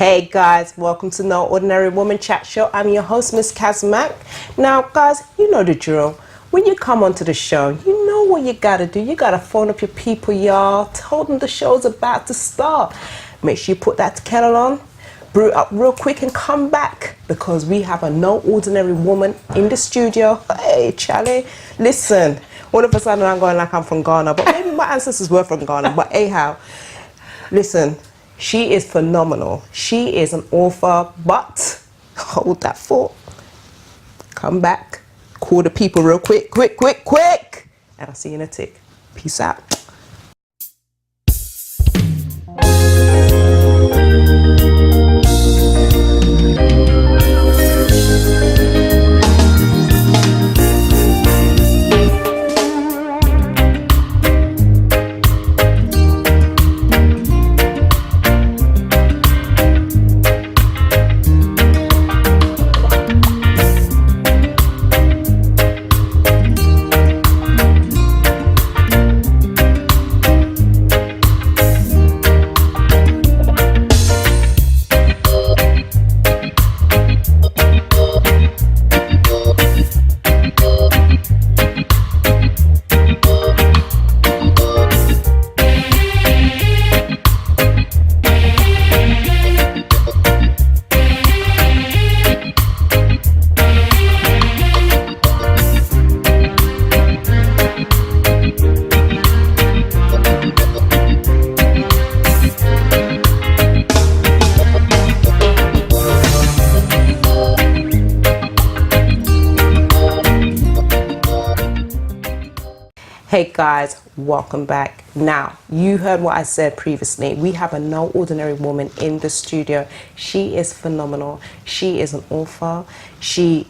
Hey guys, welcome to No Ordinary Woman Chat Show. I'm your host, Miss Kazmak. Now guys, you know the drill. When you come onto the show, you know what you gotta do. You gotta phone up your people, y'all. Tell them the show's about to start. Make sure you put that kettle on, brew it up real quick and come back, because we have a No Ordinary Woman in the studio. Hey Charlie, listen, all of a sudden I'm going like I'm from Ghana, but maybe my ancestors were from Ghana, but anyhow, listen. She is phenomenal. She is an author, but hold that thought. Come back, call the people real quick, and I'll see you in a tick. Peace out. Hey guys, welcome back. Now, you heard what I said previously. We have a No Ordinary Woman in the studio. She is phenomenal. She is an author. She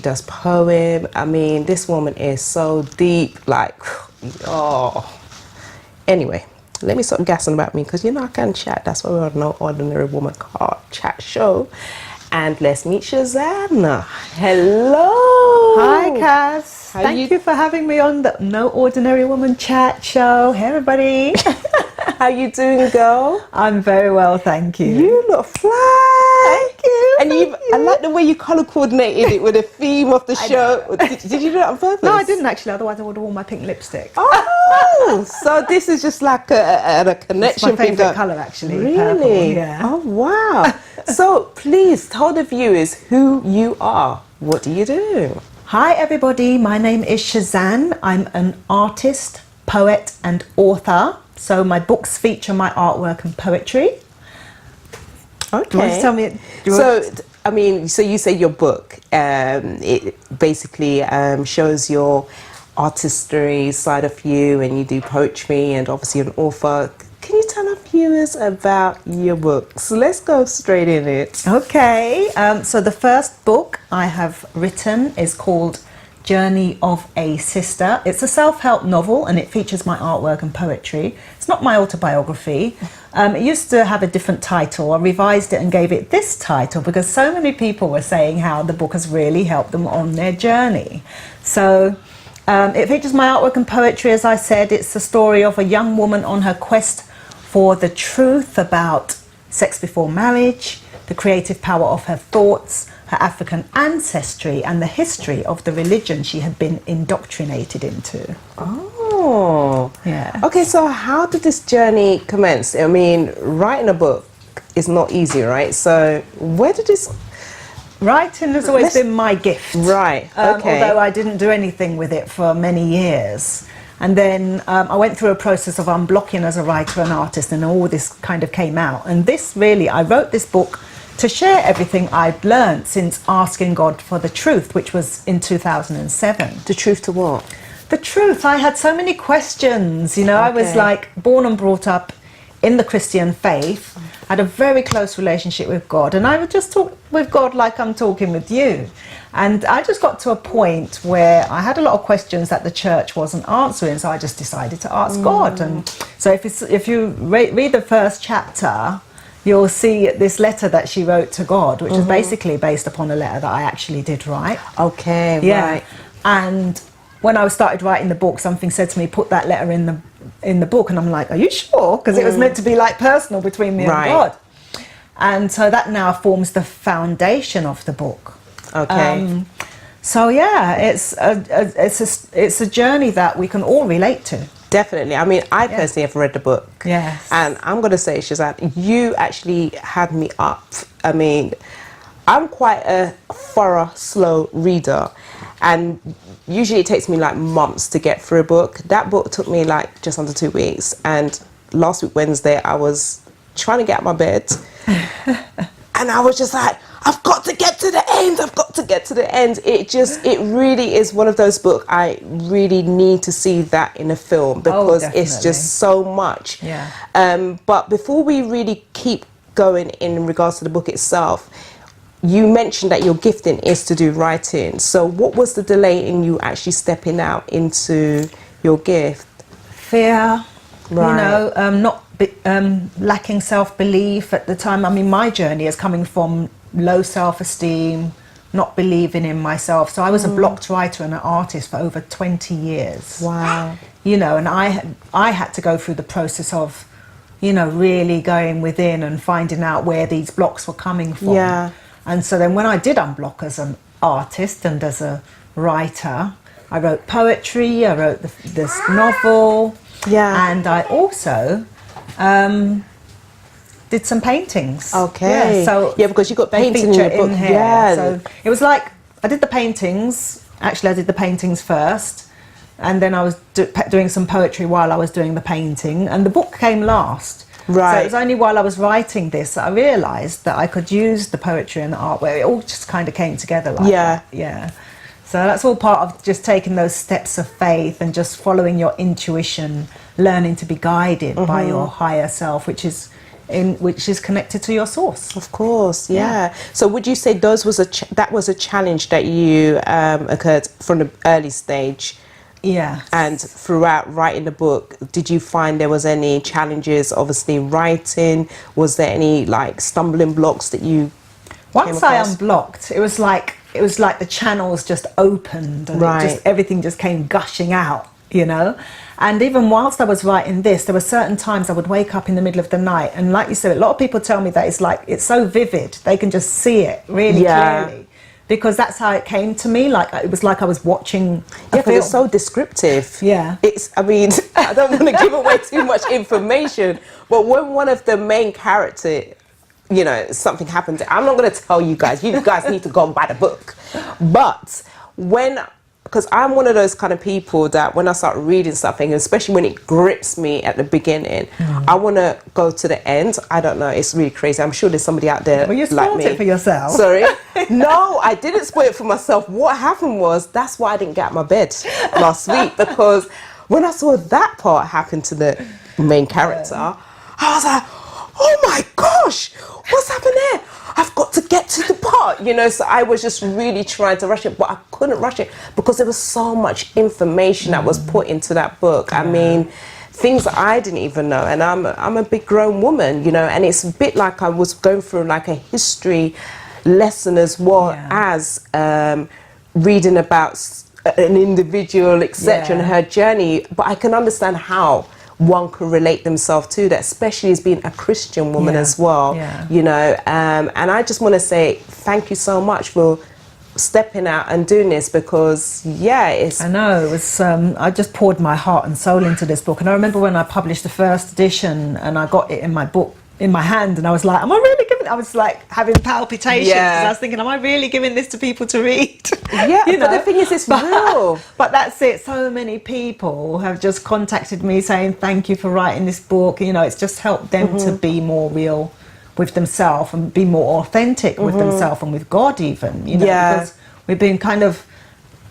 does poem. I mean, this woman is so deep, like, oh. Anyway, let me stop gassing about me, because you know I can chat. That's why we're on No Ordinary Woman Chat Show. And let's meet Cezanne. Hello. Hi, Kaz. Thank you for having me on the No Ordinary Woman Chat Show. Hey, everybody. How you doing, girl? I'm very well, thank you. You look fly. Thank you. And I like the way you color coordinated it with the theme of the show. Did you do that on purpose? No, I didn't actually. Otherwise, I would have worn my pink lipstick. Oh, so this is just like a connection. It's my favorite color, actually. Really? Purple, yeah. Oh, wow. So please tell the viewers who you are. What do you do? Hi, everybody. My name is Cezanne. I'm an artist, poet, and author. So my books feature my artwork and poetry. Okay. Do you want to tell me? So you say your book, it basically shows your artistry side of you, and you do poetry, and obviously an author. Can you tell our viewers about your books? Let's go straight in it. Okay. So the first book I have written is called Journey of a Sister. It's a self-help novel, and it features my artwork and poetry. It's not my autobiography. It used to have a different title. I revised it and gave it this title because so many people were saying how the book has really helped them on their journey. So it features my artwork and poetry. As I said, it's the story of a young woman on her quest for the truth about sex before marriage, the creative power of her thoughts, her African ancestry, and the history of the religion she had been indoctrinated into. Oh, yeah. Okay, so how did this journey commence? I mean, writing a book is not easy, right? So where did this... Writing has always been my gift. Right, okay. Although I didn't do anything with it for many years. And then I went through a process of unblocking as a writer and artist, and all this kind of came out. And this really, I wrote this book to share everything I'd learned since asking God for the truth, which was in 2007. The truth to what? The truth. I had so many questions. You know, Okay. I was like born and brought up in the Christian faith, had a very close relationship with God, and I would just talk with God like I'm talking with you. And I just got to a point where I had a lot of questions that the church wasn't answering, so I just decided to ask God. And so if you read the first chapter, you'll see this letter that she wrote to God, which is basically based upon a letter that I actually did write. Okay, Yeah. right. And when I started writing the book, something said to me, put that letter in the book, and I'm like, are you sure? Because it was meant to be like personal between me and God. And so that now forms the foundation of the book. Okay. So yeah, it's a journey that we can all relate to. Definitely. I mean, I personally have read the book. Yes. And I'm going to say, Cezanne, you actually had me up. I mean, I'm quite a thorough, slow reader. And usually it takes me like months to get through a book. That book took me like just under 2 weeks. And last week, Wednesday, I was trying to get out of my bed. And I was just like, I've got to get to the end. I've got to get to the end. It really is one of those books I really need to see that in a film, because it's just so much. Yeah. But before we really keep going in regards to the book itself, you mentioned that your gifting is to do writing. So what was the delay in you actually stepping out into your gift? Fear, Right. not lacking self-belief at the time. I mean, my journey is coming from low self-esteem, not believing in myself. So I was a blocked writer and an artist for over 20 years. Wow. And I had to go through the process of, really going within and finding out where these blocks were coming from. Yeah. And so then when I did unblock as an artist and as a writer, I wrote poetry, I wrote this novel, and I also did some paintings. Okay. Yeah, so because you got painting in your book. Here. Yeah. So it was like I did the paintings. Actually, I did the paintings first, and then I was doing some poetry while I was doing the painting, and the book came last. Right. So it was only while I was writing this that I realised that I could use the poetry and the art, where it all just kind of came together like that. Yeah. So that's all part of just taking those steps of faith and just following your intuition, learning to be guided by your higher self, which is connected to your source. Of course, yeah. So would you say that was a challenge that you occurred from the early stage? Yeah. And throughout writing the book, did you find there was any challenges? Obviously, writing, was there any like stumbling blocks that you Once I unblocked, it was like the channels just opened and everything just came gushing out, And even whilst I was writing this, there were certain times I would wake up in the middle of the night, and like you said, a lot of people tell me that it's so vivid, they can just see it really clearly. Because that's how it came to me. Like it was like I was watching a film. It's so descriptive. Yeah. I don't want to give away too much information, but when one of the main characters, something happened, I'm not going to tell you guys. You guys need to go and buy the book. But because I'm one of those kind of people that when I start reading something, especially when it grips me at the beginning, I want to go to the end. I don't know, it's really crazy. I'm sure there's somebody out there well, you like me. Spoiled it for yourself. Sorry? No, I didn't spoil it for myself. What happened was, that's why I didn't get out of my bed last week, because when I saw that part happen to the main character, I was like, oh my gosh, what's happened there? I've got to get to the part, so I was just really trying to rush it, but I couldn't rush it because there was so much information that was put into that book. I mean, things that I didn't even know, and I'm a big grown woman, and it's a bit like I was going through like a history lesson as well as reading about an individual, etc., and her journey, but I can understand how one could relate themselves to that, especially as being a Christian woman as well, and I just want to say thank you so much for stepping out and doing this, because I know it was I just poured my heart and soul into this book. And I remember when I published the first edition and I got it in my hand, and I was like, am I really giving it? I was like having palpitations, because I was thinking, am I really giving this to people to read? But the thing is, it's real. But that's it, so many people have just contacted me saying thank you for writing this book. It's just helped them to be more real with themselves and be more authentic with themselves and with God even, because we've been kind of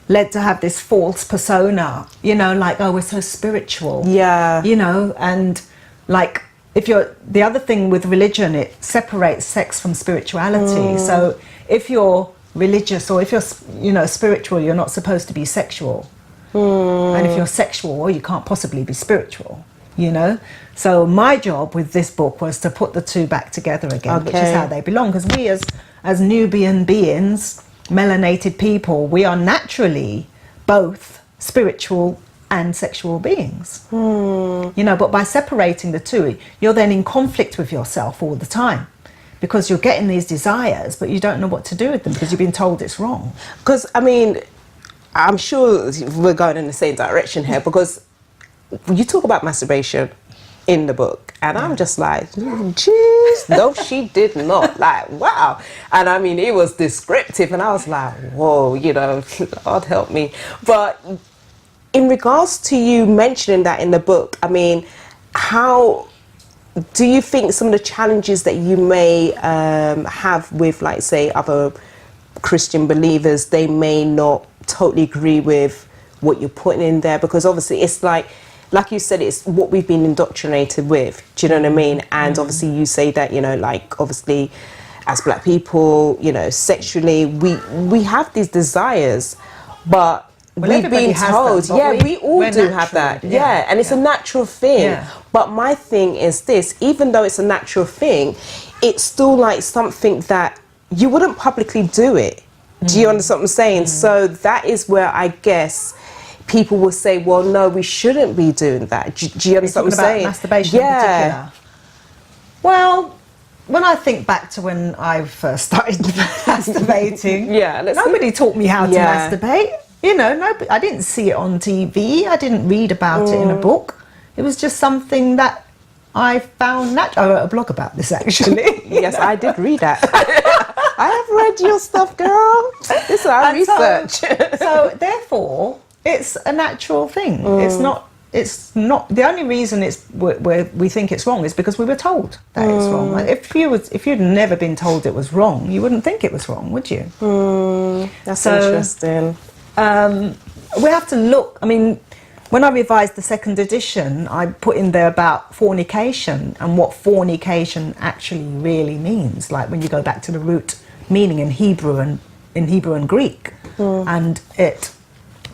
led to have this false persona, like, oh, we're so spiritual, and like, the other thing with religion, it separates sex from spirituality. So if you're religious or if you're spiritual, you're not supposed to be sexual, and if you're sexual, well, you can't possibly be spiritual. So my job with this book was to put the two back together again, which is how they belong, because we as Nubian beings, melanated people, we are naturally both spiritual and sexual beings. But by separating the two, you're then in conflict with yourself all the time, because you're getting these desires, but you don't know what to do with them because you've been told it's wrong. Because, I mean, I'm sure we're going in the same direction here, because you talk about masturbation in the book, and I'm just like, jeez, no, she did not. Like, wow. And I mean, it was descriptive, and I was like, whoa, you know, God help me. But in regards to you mentioning that in the book, I mean, how do you think some of the challenges that you may have with, like, say, other Christian believers, they may not totally agree with what you're putting in there? Because obviously it's like you said, it's what we've been indoctrinated with. Do you know what I mean? And obviously you say that, you know, like, obviously as black people, you know, sexually, we have these desires, but we've been told, we all do have that. Yeah, and it's a natural thing. Yeah. But my thing is this, even though it's a natural thing, it's still like something that you wouldn't publicly do it. Do you understand what I'm saying? So that is where I guess people will say, well, no, we shouldn't be doing that. Do you understand what I'm saying? Masturbation in particular. Well, when I think back to when I first started masturbating, nobody taught me how to masturbate. You know, I didn't see it on TV. I didn't read about it in a book. It was just something that I found natural. I wrote a blog about this, actually. Yes, I did read that. I have read your stuff, girl. This is our research. So therefore, it's a natural thing. It's not. The only reason we think it's wrong is because we were told that it's wrong. Like if you'd never been told it was wrong, you wouldn't think it was wrong, would you? That's interesting. We have to look. I mean, when I revised the second edition, I put in there about fornication and what fornication actually really means. Like when you go back to the root meaning in Hebrew and Greek, and it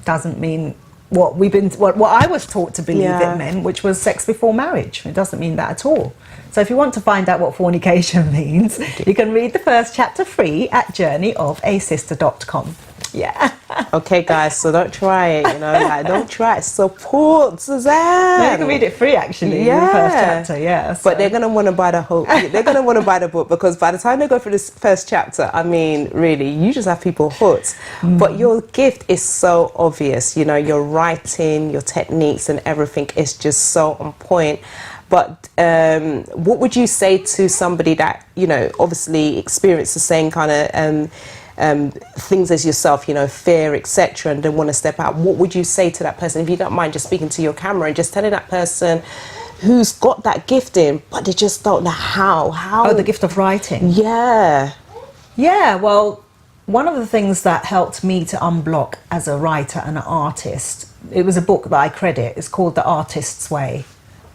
doesn't mean what I was taught to believe it meant, which was sex before marriage. It doesn't mean that at all. So if you want to find out what fornication means, you can read the first chapter free at journeyofaSister.com. Yeah. Okay, guys, so don't try it, you know, like, don't try it. Support Cezanne. No, you can read it free, actually, in the first chapter, so. But they're going to want to buy the whole, they're going to want to buy the book, because by the time they go through this first chapter, I mean, really, you just have people hooked. But your gift is so obvious, you know, your writing, your techniques and everything is just so on point. But what would you say to somebody that, you know, obviously experienced the same kind of things as yourself, you know, fear, etc., and don't want to step out? What would you say to that person, if you don't mind just speaking to your camera and just telling that person who's got that gift in, but they just don't know how? Oh, the gift of writing. Yeah, well, one of the things that helped me to unblock as a writer and an artist, it was a book that I credit. It's called The Artist's Way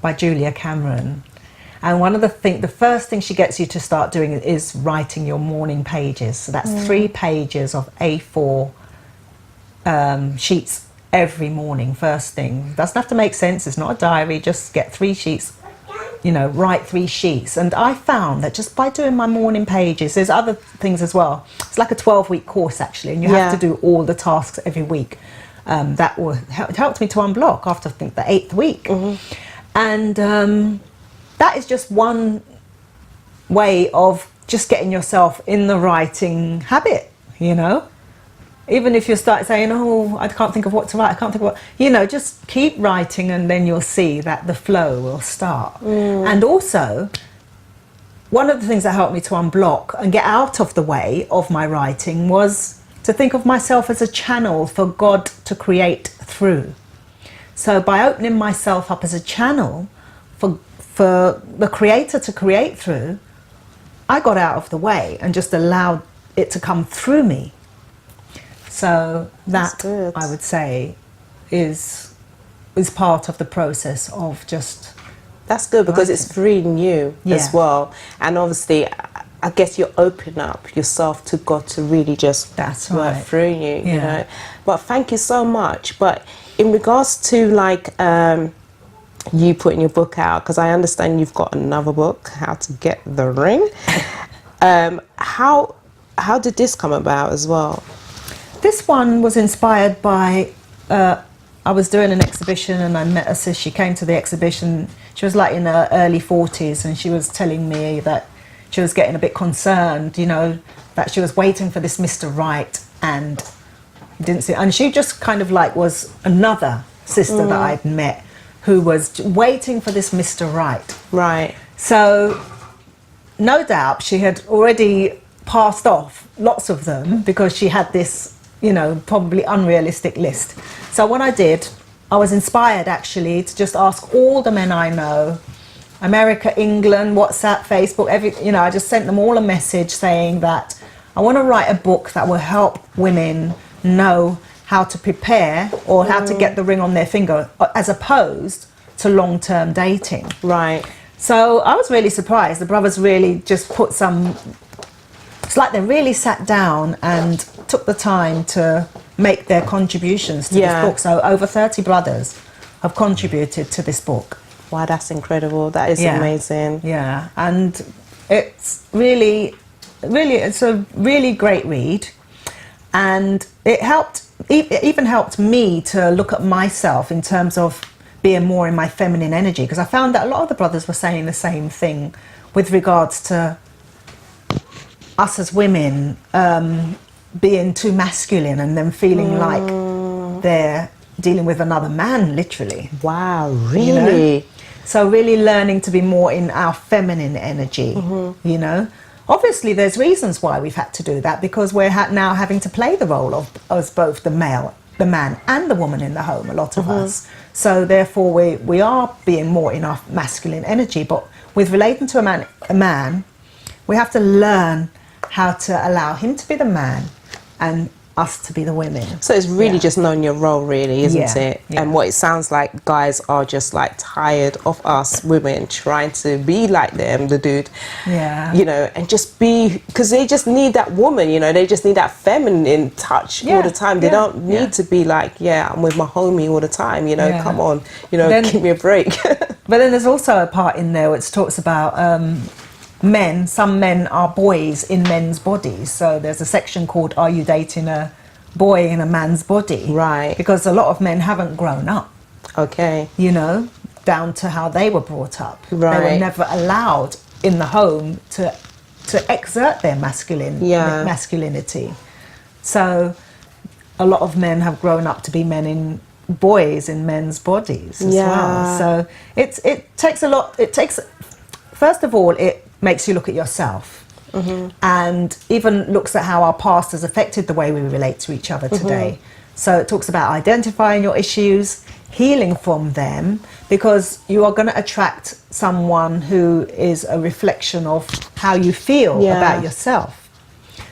by Julia Cameron. And one of the first thing she gets you to start doing is writing your morning pages. So that's 3 pages of A4 sheets every morning, first thing. Doesn't have to make sense, it's not a diary, just get 3 sheets, you know, write 3 sheets. And I found that just by doing my morning pages, there's other things as well. It's like a 12-week course, actually, and you have to do all the tasks every week. That helped me to unblock after, I think, the 8th week. And that is just one way of just getting yourself in the writing habit, you know. Even if you start saying, oh, I can't think of what to write, I can't think of what, you know, just keep writing and then you'll see that the flow will start. And also, one of the things that helped me to unblock and get out of the way of my writing was to think of myself as a channel for God to create through. So by opening myself up as a channel for the creator to create through, I got out of the way and just allowed it to come through me. So that, I would say, is part of the process of just... That's good, because writing. It's freeing you as well. And obviously, I guess you're opening up yourself to God to really just work through you, you know. But thank you so much. But in regards to, like, you putting your book out, because I understand you've got another book, How to Get the Ring. How did this come about as well? This one was inspired by, I was doing an exhibition and I met her sister. She came to the exhibition. She was like in her early 40s and she was telling me that she was getting a bit concerned, you know, that she was waiting for this Mr. Right and didn't see, and she just kind of like was another sister that I'd met who was waiting for this Mr. Right. Right. So no doubt she had already passed off lots of them because she had this, you know, probably unrealistic list. So what I did, I was inspired actually to just ask all the men I know, America, England, WhatsApp, Facebook, you know, I just sent them all a message saying that I want to write a book that will help women know how to prepare or how to get the ring on their finger as opposed to long-term dating. Right. So I was really surprised. The brothers really just put some, it's like they really sat down and took the time to make their contributions to this book. So over 30 brothers have contributed to this book. Wow, that's incredible. That is amazing. Yeah, and it's really, it's a really great read. And it even helped me to look at myself in terms of being more in my feminine energy, because I found that a lot of the brothers were saying the same thing with regards to us as women being too masculine and then feeling like they're dealing with another man, literally. Wow, really? You know? So really learning to be more in our feminine energy, you know. Obviously, there's reasons why we've had to do that, because we're now having to play the role of as both the man and the woman in the home, a lot of us. So therefore, we are being more in our masculine energy. But with relating to a man, we have to learn how to allow him to be the man and us to be the women. So it's really just knowing your role, really, isn't it? Yeah. And what it sounds like, guys are just like tired of us women trying to be like them, the dude. Yeah. You know, and just be, because they just need that woman, you know, they just need that feminine touch all the time. They don't need to be like, I'm with my homie all the time, you know, come on, you know, give me a break. But then there's also a part in there which talks about men. Some men are boys in men's bodies. So there's a section called "Are you dating a boy in a man's body?" Right. Because a lot of men haven't grown up. Okay. You know, down to how they were brought up. Right. They were never allowed in the home to exert their masculinity. So a lot of men have grown up to be boys in men's bodies as well. So it takes a lot. It takes, first of all, it makes you look at yourself, and even looks at how our past has affected the way we relate to each other today. So it talks about identifying your issues, healing from them, because you are going to attract someone who is a reflection of how you feel about yourself.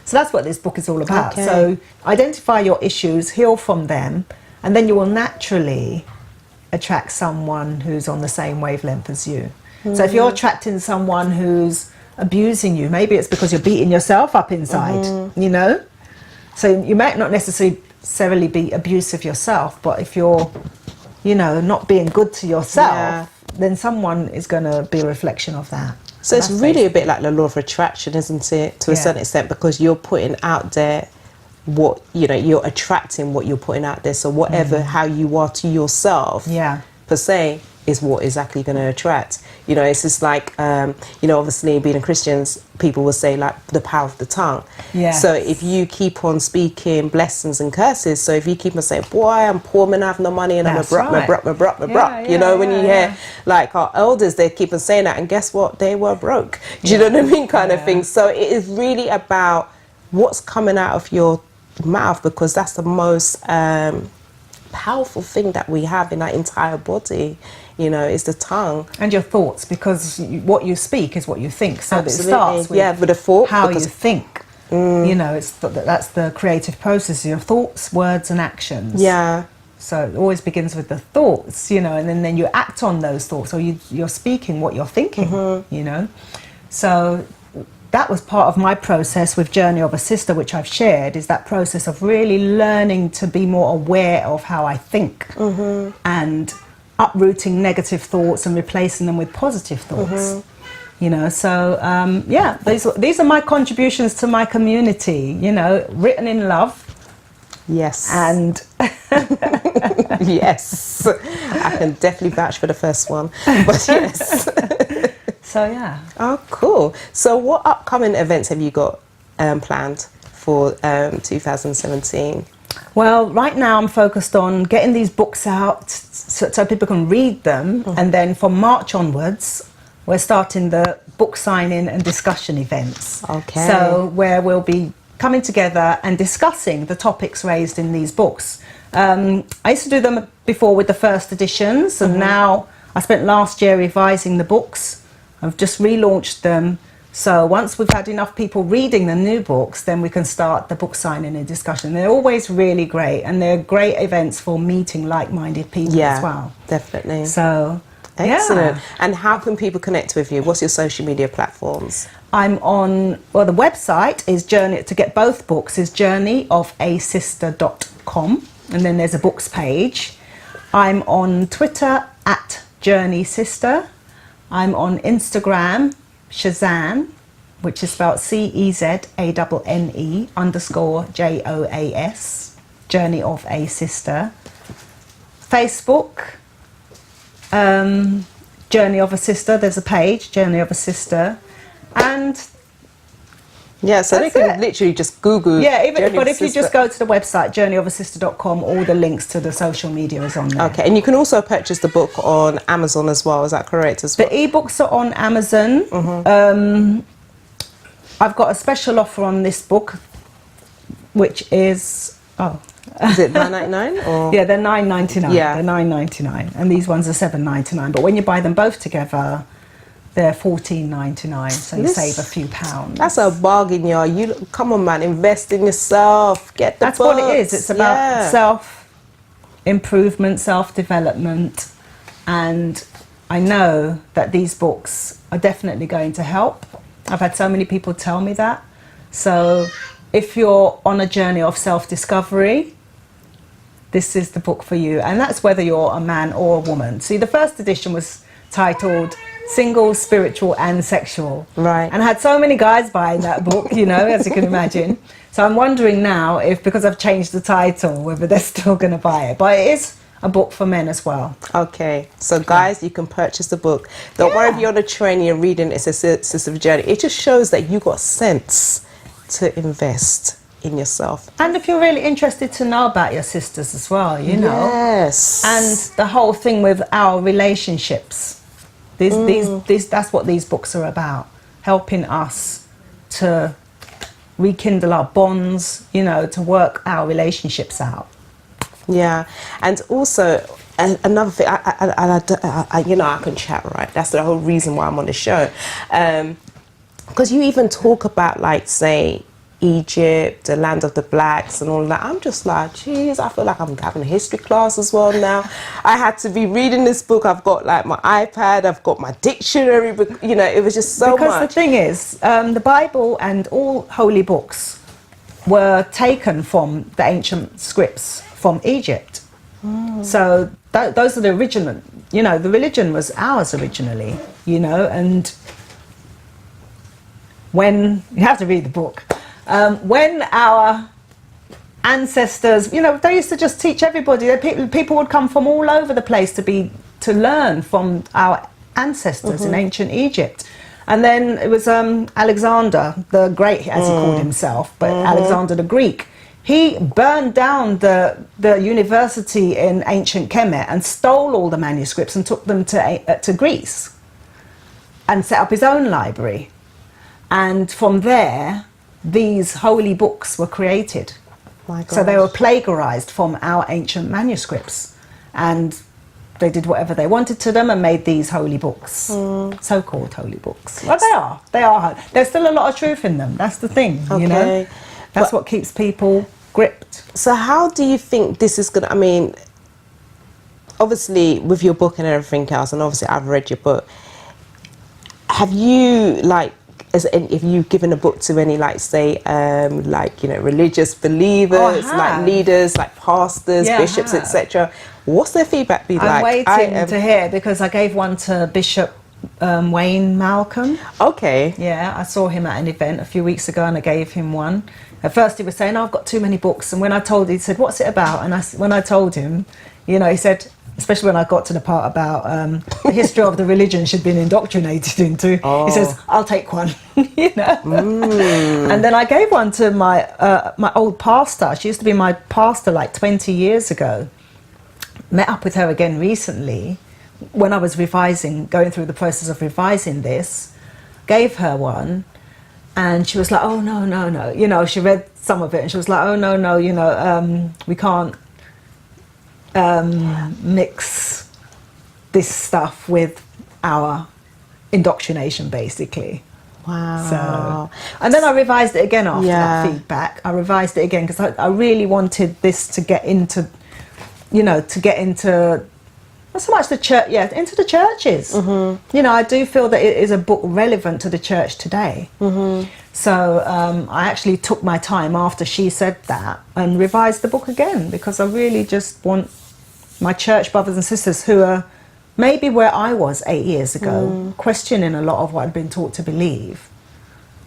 So that's what this book is all about. Okay. So identify your issues, heal from them, and then you will naturally attract someone who's on the same wavelength as you. So if you're attracting someone who's abusing you, maybe it's because you're beating yourself up inside, you know? So you might not necessarily be abusive yourself, but if you're, you know, not being good to yourself, then someone is going to be a reflection of that. So it's really a bit like the law of attraction, isn't it? To a certain extent, because you're putting out there what, you know, you're attracting what you're putting out there. So whatever, how you are to yourself, per se, is what is actually going to attract. You know, it's just like, you know, obviously being a Christians, people will say like the power of the tongue. So if you keep on speaking blessings and curses, so if you keep on saying, boy, I'm poor, man, I have no money, and I'm a broke, you know, when you hear like our elders, they keep on saying that, and guess what? They were broke. Do you know what I mean? Kind of thing. So it is really about what's coming out of your mouth, because that's the most powerful thing that we have in our entire body, you know, is the tongue. And your thoughts, because what you speak is what you think. So absolutely. It starts with with a thought, how you think. You know, that's the creative process, your thoughts, words and actions. So it always begins with the thoughts, you know, and then you act on those thoughts, or you're speaking what you're thinking, you know. So that was part of my process with Journey of a Sister, which I've shared, is that process of really learning to be more aware of how I think and uprooting negative thoughts and replacing them with positive thoughts. You know, so these are my contributions to my community, you know, written in love. And yes, I can definitely vouch for the first one, but yes. So yeah. Oh, cool. So what upcoming events have you got planned for 2017? Well, right now I'm focused on getting these books out so people can read them, and then from March onwards we're starting the book signing and discussion events. Okay. So where we'll be coming together and discussing the topics raised in these books. I used to do them before with the first editions, and now I spent last year revising the books. I've just relaunched them. So once we've had enough people reading the new books, then we can start the book signing and discussion. They're always really great, and they're great events for meeting like-minded people as well. Definitely. So, excellent. yeah. And how can people connect with you? What's your social media platforms? I'm on, well, the website is to get both books is journeyofaSister.com, and then there's a books page. I'm on Twitter at JourneySister. I'm on Instagram, Cezanne, which is spelled CEZANNE_JOAS, Journey of a Sister. Facebook, Journey of a Sister, there's a page, Journey of a Sister. And yeah, so they can literally just Google. Yeah, but if you just go to the website, journeyofasister.com, all the links to the social media is on there. Okay, and you can also purchase the book on Amazon as well, is that correct as well? The ebooks are on Amazon. I've got a special offer on this book, which is, is it $9.99 or? Yeah, they're $9.99. Yeah. They're $9.99, and these ones are $7.99. But when you buy them both together, they're $14.99, so you save a few pounds. That's a bargain, y'all. You come on, man, invest in yourself. Get the That's books. what it is. It's about self-improvement, self-development, and I know that these books are definitely going to help. I've had so many people tell me that. So if you're on a journey of self-discovery, this is the book for you, and that's whether you're a man or a woman. See, the first edition was titled Single, Spiritual and Sexual. Right. And I had so many guys buying that book, you know, as you can imagine. So I'm wondering now if, because I've changed the title, whether they're still going to buy it. But it is a book for men as well. Okay, so guys, you can purchase the book. Don't worry if you're on a train, you're reading It's a Sister Journey. It just shows that you got sense to invest in yourself. And if you're really interested to know about your sisters as well, you know. Yes. And the whole thing with our relationships. That's what these books are about, helping us to rekindle our bonds, you know, to work our relationships out. Yeah, and also another thing, I you know, I can chat, right? That's the whole reason why I'm on the show, because you even talk about, like, say, Egypt, the land of the blacks and all that. I'm just like, geez, I feel like I'm having a history class as well now. I had to be reading this book. I've got like my iPad, I've got my dictionary, you know, it was just so much. Because the thing is, the Bible and all holy books were taken from the ancient scripts from Egypt. So those are the original, you know, the religion was ours originally, you know, and when, you have to read the book, when our ancestors, you know, they used to just teach everybody. People would come from all over the place to learn from our ancestors in ancient Egypt. And then it was Alexander the Great, as he called himself, but Alexander the Greek. He burned down the university in ancient Kemet and stole all the manuscripts and took them to Greece and set up his own library. And from there, these holy books were created. My gosh. So they were plagiarized from our ancient manuscripts, and they did whatever they wanted to them and made these holy books, so-called holy books. Well, they are. There's still a lot of truth in them. That's the thing, you know. That's what keeps people gripped. So how do you think this is gonna? I mean, obviously with your book and everything else, and obviously I've read your book. Have you, like, if you've given a book to any, like, say, like, you know, religious believers, like leaders, like pastors, bishops, etc., what's their feedback be like? I'm waiting to hear, because I gave one to Bishop Wayne Malcolm. Okay. Yeah, I saw him at an event a few weeks ago and I gave him one. At first he was saying, oh, I've got too many books. And when I told him, he said, what's it about? And when I told him, you know, he said, especially when I got to the part about the history of the religion she'd been indoctrinated into. He says, I'll take one, you know. And then I gave one to my old pastor. She used to be my pastor like 20 years ago. Met up with her again recently when I was going through the process of revising this. Gave her one, and she was like, oh, no, no, no. You know, she read some of it, and she was like, oh, no, no, you know, we can't mix this stuff with our indoctrination, basically. Wow. So, and then I revised it again after that feedback. I revised it again because I really wanted this to get into, you know, not so much the church, into the churches. You know, I do feel that it is a book relevant to the church today. So I actually took my time after she said that and revised the book again, because I really just want my church brothers and sisters who are maybe where I was 8 years ago, questioning a lot of what I'd been taught to believe.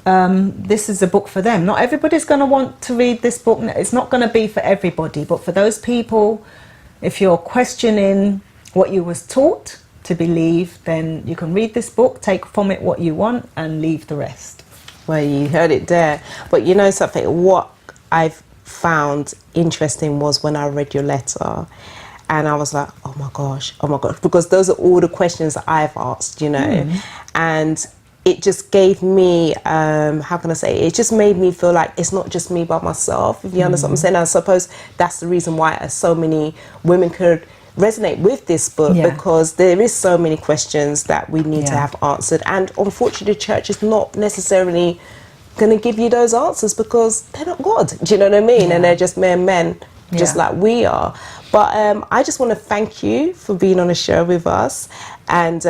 This is a book for them. Not everybody's going to want to read this book. It's not going to be for everybody, but for those people, if you're questioning what you was taught to believe, then you can read this book, take from it what you want, and leave the rest. Well, you heard it there. But you know something, what I've found interesting was when I read your letter, and I was like, oh my gosh, because those are all the questions that I've asked, you know. And it just gave me, how can I say, it just made me feel like it's not just me by myself, if you understand what I'm saying. I suppose that's the reason why so many women could resonate with this book, because there is so many questions that we need to have answered, and unfortunately the church is not necessarily going to give you those answers because they're not God, do you know what I mean? And they're just mere men, just like we are. But I just want to thank you for being on the show with us, and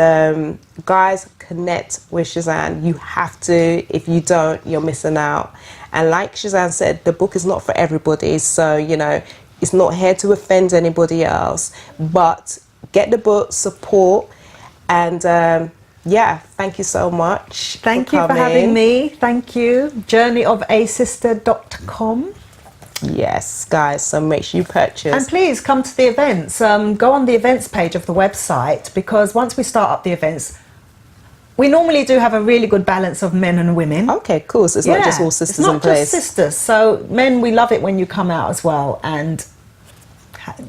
guys, connect with Cezanne. You have to. If you don't, you're missing out. And like Cezanne said, the book is not for everybody, so you know, it's not here to offend anybody else, but get the book, support, and thank you so much. Thank you for having me. Thank you. journeyofaSister.com. Yes, guys, so make sure you purchase. And please come to the events. Go on the events page of the website, because once we start up the events, we normally do have a really good balance of men and women. Okay, cool. So it's not just all sisters in place. It's not just sisters. So men, we love it when you come out as well, and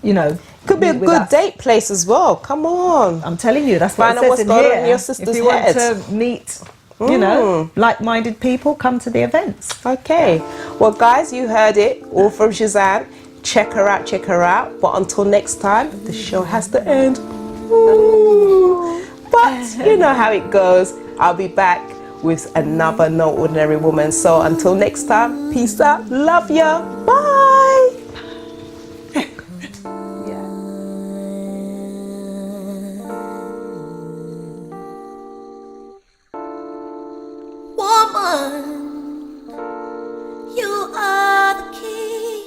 you know, could be a good date place as well. Come on, I'm telling you, that's what it says in here. On your sister's if you want to meet, you know, like-minded people, come to the events. Okay, well guys, you heard it all from Cezanne. Check her out. But until next time, the show has to end. Ooh. But you know how it goes. I'll be back with another No Ordinary Woman. So until next time, peace out, love ya, bye. Woman, you are the key.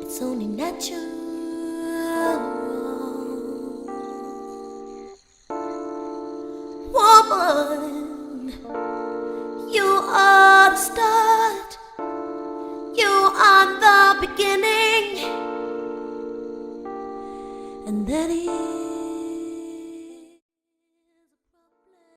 It's only natural. Woman, you are the start. You are the beginning, and that is